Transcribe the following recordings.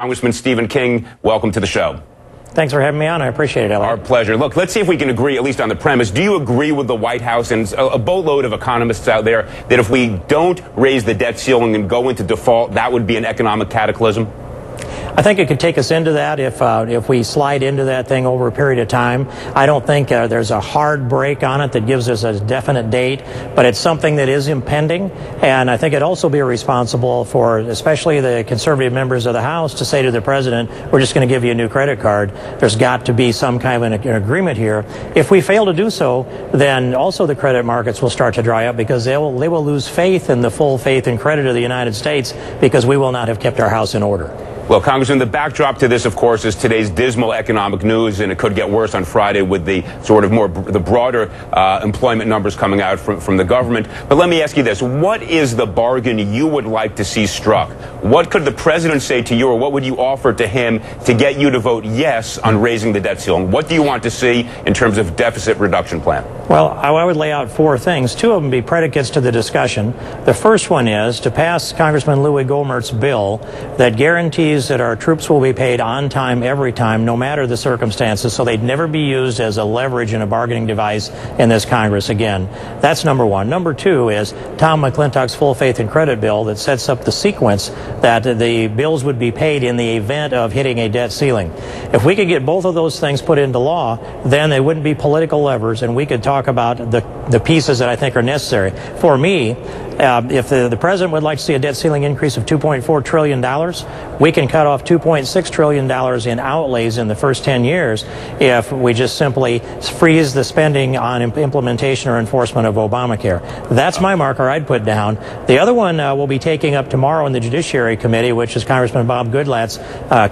Congressman Stephen King, welcome to the show. Thanks for having me on. I appreciate it, Eliot. Our pleasure. Look, let's see if we can agree, at least on the premise. Do you agree with the White House and a boatload of economists out there that if we don't raise the debt ceiling and go into default, that would be an economic cataclysm? I think it could take us into that if we slide into that thing over a period of time. I don't think there's a hard break on it that gives us a definite date, but it's something that is impending, and I think it'd also be responsible for especially the conservative members of the House to say to the president, we're just going to give you a new credit card. There's got to be some kind of an agreement here. If we fail to do so, then also the credit markets will start to dry up because they will lose faith in the full faith and credit of the United States because we will not have kept our house in order. Well, Congressman, the backdrop to this, of course, is today's dismal economic news, and it could get worse on Friday with the sort of the broader employment numbers coming out from the government. But let me ask you this. What is the bargain you would like to see struck? What could the president say to you, or what would you offer to him to get you to vote yes on raising the debt ceiling? What do you want to see in terms of deficit reduction plan? Well, I would lay out four things. Two of them be predicates to the discussion. The first one is to pass Congressman Louis Gohmert's bill that guarantees that our troops will be paid on time every time, no matter the circumstances, so they'd never be used as a leverage and a bargaining device in this Congress again. That's number one. Number two is Tom McClintock's full faith and credit bill that sets up the sequence that the bills would be paid in the event of hitting a debt ceiling. If we could get both of those things put into law, then they wouldn't be political levers, and we could talk about the pieces that I think are necessary. For me, if the president would like to see a debt ceiling increase of $2.4 trillion, we can cut off $2.6 trillion in outlays in the first 10 years if we just simply freeze the spending on implementation or enforcement of Obamacare. That's my marker I'd put down. The other one we'll be taking up tomorrow in the Judiciary Committee, which is Congressman Bob Goodlatte's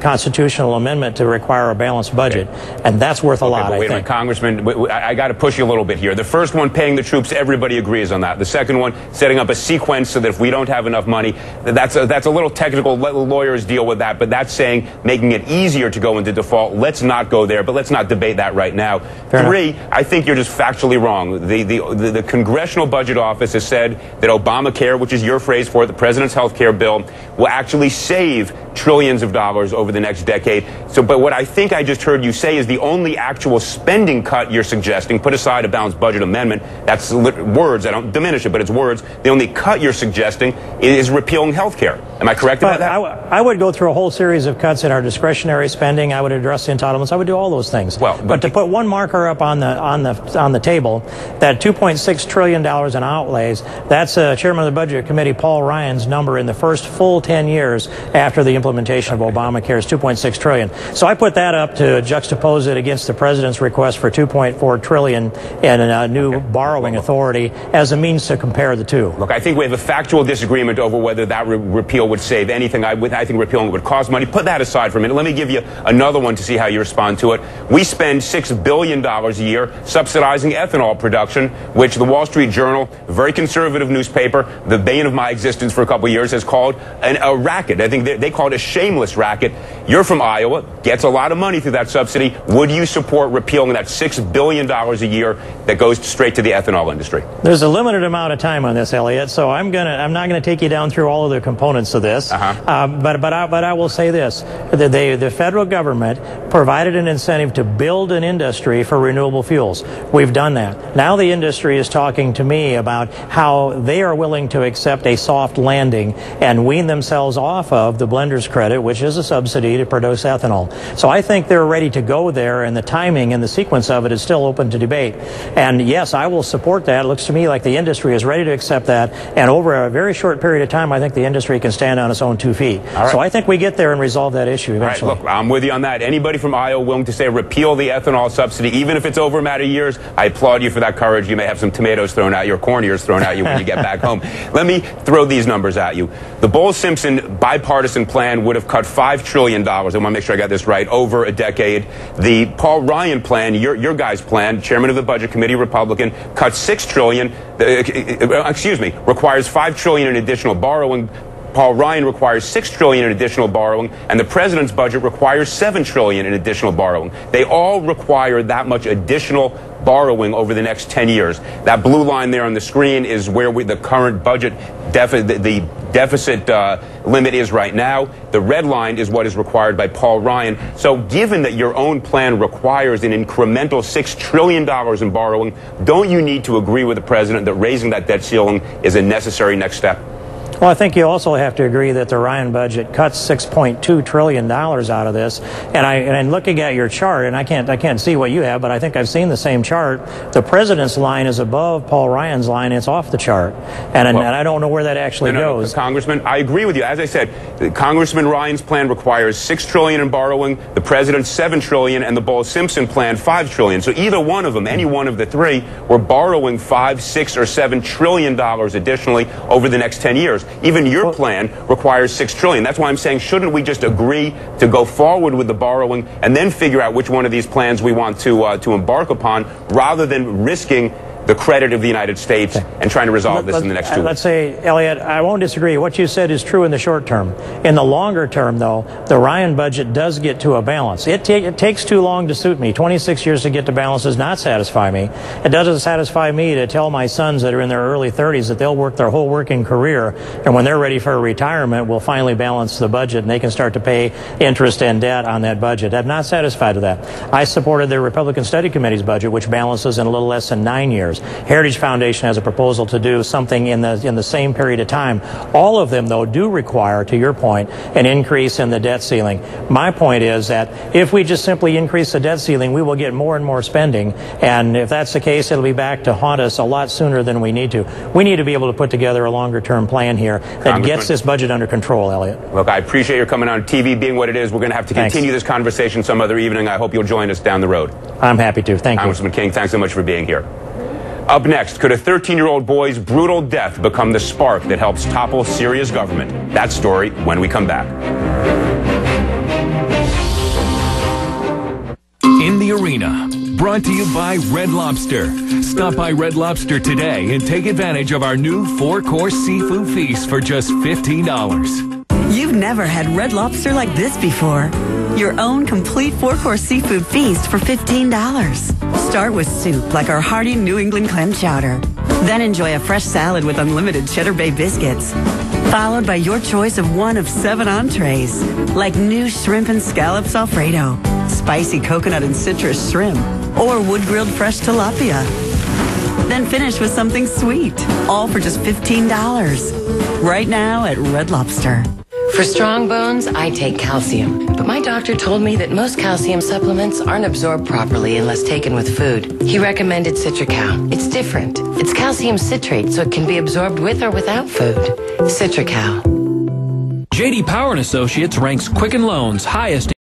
constitutional amendment to require a balanced budget. And that's worth a lot, but wait a minute, Congressman, I got to push you a little bit here. The first one, paying the troops, everybody agrees on that. The second one, setting up a sequence so that if we don't have enough money, that's a little technical. Let lawyers deal with that, but that's saying making it easier to go into default. Let's not go there, but let's not debate that right now. Three, I think you're just factually wrong. The Congressional Budget Office has said that Obamacare, which is your phrase for it, the president's health care bill, will actually save trillions of dollars over the next decade. But what I think I just heard you say is the only actual spending cut you're suggesting, put aside a balanced budget amendment, that's words, I don't diminish it, but it's words, the only cut you're suggesting is repealing health care. Am I correct about that? I would go through a whole series of cuts in our discretionary spending. I would address the entitlements. I would do all those things. Well, but to put one marker up on the table, that $2.6 trillion in outlays, that's Chairman of the Budget Committee Paul Ryan's number in the first full 10 years after the implementation of Obamacare is $2.6 trillion. So I put that up to juxtapose it against the president's request for $2.4 trillion in a new borrowing authority as a means to compare the two. Look, I think we have a factual disagreement over whether that repeal would save anything. I think repealing would cost money. Put that aside for a minute. Let me give you another one to see how you respond to it. We spend $6 billion a year subsidizing ethanol production, which the Wall Street Journal, a very conservative newspaper, the bane of my existence for a couple of years, has called a racket. I think they call it a shameless racket. You're from Iowa, gets a lot of money through that subsidy. Would you support repealing that $6 billion a year that goes straight to the ethanol industry? There's a limited amount of time on this, Eliot, so I'm not gonna take you down through all of the components of this. But I will say this: the federal government provided an incentive to build an industry for renewable fuels. We've done that. Now the industry is talking to me about how they are willing to accept a soft landing and wean themselves off of the blender's credit, which is a subsidy to produce ethanol. So I think they're ready to go there, and the timing and the sequence of it is still open to debate. And yes, I will support that. It looks to me like the industry is ready to accept that, and over a very short period of time, I think the industry can stand on its own 2 feet. So I think we get there and resolve that issue eventually. All right, look, I'm with you on that. Anybody from Iowa willing to say repeal the ethanol subsidy, even if it's over a matter of years, I applaud you for that courage. You may have some tomatoes thrown at you or corn ears thrown at you when you get back home. Let me throw these numbers at you. The Bowles-Simpson bipartisan plan would have cut $5 trillion, I want to make sure I got this right, over a decade. The Paul Ryan plan, your guy's plan, Chairman of the Budget Committee, Republican, cuts $6 trillion, requires $5 trillion in additional borrowing Paul Ryan requires $6 trillion in additional borrowing, and the president's budget requires $7 trillion in additional borrowing. They all require that much additional borrowing over the next 10 years. That blue line there on the screen is where the current budget deficit limit is right now. The red line is what is required by Paul Ryan. So given that your own plan requires an incremental $6 trillion in borrowing, don't you need to agree with the president that raising that debt ceiling is a necessary next step? Well, I think you also have to agree that the Ryan budget cuts $6.2 trillion out of this. And looking at your chart, and I can't see what you have, but I think I've seen the same chart. The president's line is above Paul Ryan's line. It's off the chart. And I don't know where that actually goes. Congressman, I agree with you. As I said, Congressman Ryan's plan requires $6 trillion in borrowing, the president's $7 trillion, and the Bowles-Simpson plan $5 trillion. So either one of them, any one of the three, we're borrowing $5, $6, or $7 trillion additionally over the next 10 years. Even your plan requires $6 trillion. That's why I'm saying, shouldn't we just agree to go forward with the borrowing and then figure out which one of these plans we want to embark upon, rather than risking the credit of the United States and trying to resolve this in the next 2 weeks? Let's say, Eliot, I won't disagree. What you said is true in the short term. In the longer term, though, the Ryan budget does get to a balance. It takes too long to suit me. 26 years to get to balance does not satisfy me. It doesn't satisfy me to tell my sons that are in their early 30s that they'll work their whole working career, and when they're ready for retirement, we'll finally balance the budget and they can start to pay interest and debt on that budget. I'm not satisfied with that. I supported the Republican Study Committee's budget, which balances in a little less than 9 years. Heritage Foundation has a proposal to do something in the same period of time. All of them, though, do require, to your point, an increase in the debt ceiling. My point is that if we just simply increase the debt ceiling, we will get more and more spending, and if that's the case, it'll be back to haunt us a lot sooner than we need to. We need to be able to put together a longer-term plan here that gets this budget under control, Eliot. Look, I appreciate your coming on TV, being what it is. We're going to have to continue this conversation some other evening. I hope you'll join us down the road. I'm happy to. Thank you. Congressman King, thanks so much for being here. Up next, could a 13-year-old boy's brutal death become the spark that helps topple Syria's government? That story when we come back. In the Arena, brought to you by Red Lobster. Stop by Red Lobster today and take advantage of our new 4-course seafood feast for just $15. You've never had Red Lobster like this before. Your own complete 4-course seafood feast for $15. Start with soup like our hearty New England clam chowder. Then enjoy a fresh salad with unlimited Cheddar Bay biscuits. Followed by your choice of one of 7 entrees, like new shrimp and scallops Alfredo, spicy coconut and citrus shrimp, or wood-grilled fresh tilapia. Then finish with something sweet, all for just $15. Right now at Red Lobster. For strong bones, I take calcium. But my doctor told me that most calcium supplements aren't absorbed properly unless taken with food. He recommended Citracal. It's different. It's calcium citrate, so it can be absorbed with or without food. Citracal. J.D. Power & Associates ranks Quicken Loans highest